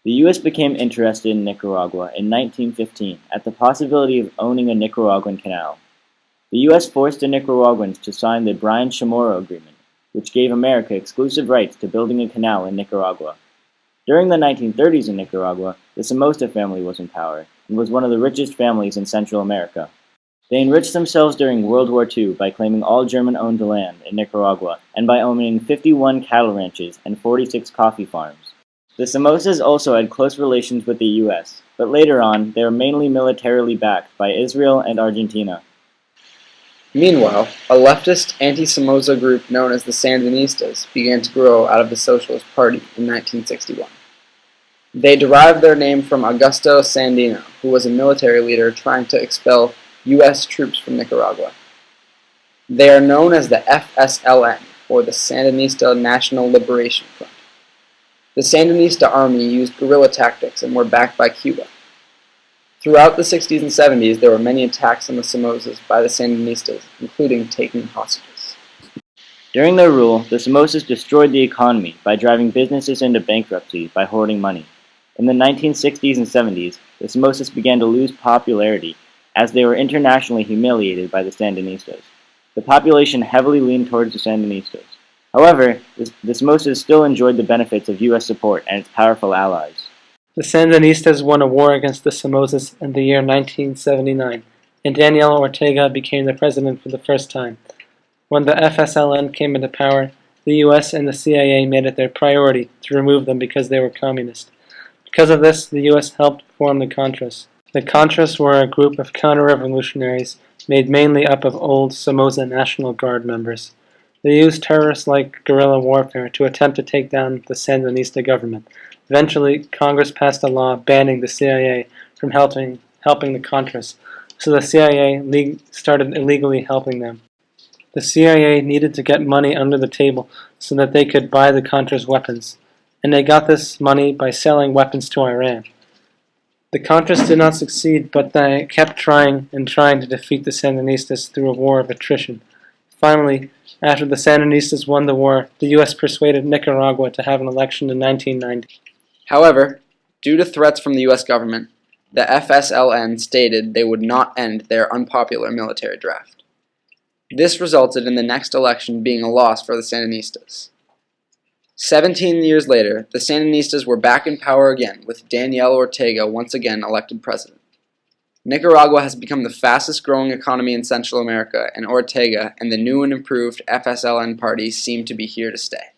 The U.S. became interested in Nicaragua in 1915 at the possibility of owning a Nicaraguan canal. The U.S. forced the Nicaraguans to sign the Bryan-Chamorro Agreement, which gave America exclusive rights to building a canal in Nicaragua. During the 1930s in Nicaragua, the Somoza family was in power and was one of the richest families in Central America. They enriched themselves during World War II by claiming all German-owned land in Nicaragua and by owning 51 cattle ranches and 46 coffee farms. The Somozas also had close relations with the U.S., but later on they were mainly militarily backed by Israel and Argentina. Meanwhile, a leftist anti-Somoza group known as the Sandinistas began to grow out of the Socialist Party in 1961. They derived their name from Augusto Sandino, who was a military leader trying to expel U.S. troops from Nicaragua. They are known as the FSLN, or the Sandinista National Liberation Front. The Sandinista army used guerrilla tactics and were backed by Cuba. Throughout the 60s and 70s, there were many attacks on the Somozas by the Sandinistas, including taking hostages. During their rule, the Somozas destroyed the economy by driving businesses into bankruptcy by hoarding money. In the 1960s and 70s, the Somozas began to lose popularity as they were internationally humiliated by the Sandinistas. The population heavily leaned towards the Sandinistas. However, the Somozas still enjoyed the benefits of U.S. support and its powerful allies. The Sandinistas won a war against the Somozas in the year 1979, and Daniel Ortega became the president for the first time. When the FSLN came into power, the U.S. and the CIA made it their priority to remove them because they were communist. Because of this, the U.S. helped form the Contras. The Contras were a group of counter-revolutionaries made mainly up of old Somoza National Guard members. They used terrorist-like guerrilla warfare to attempt to take down the Sandinista government. Eventually, Congress passed a law banning the CIA from helping the Contras, so the CIA started illegally helping them. The CIA needed to get money under the table so that they could buy the Contras weapons, and they got this money by selling weapons to Iran. The Contras did not succeed, but they kept trying to defeat the Sandinistas through a war of attrition. Finally, after the Sandinistas won the war, the U.S. persuaded Nicaragua to have an election in 1990. However, due to threats from the U.S. government, the FSLN stated they would not end their unpopular military draft. This resulted in the next election being a loss for the Sandinistas. 17 years later, the Sandinistas were back in power again, with Daniel Ortega once again elected president. Nicaragua has become the fastest growing economy in Central America, and Ortega and the new and improved FSLN party seem to be here to stay.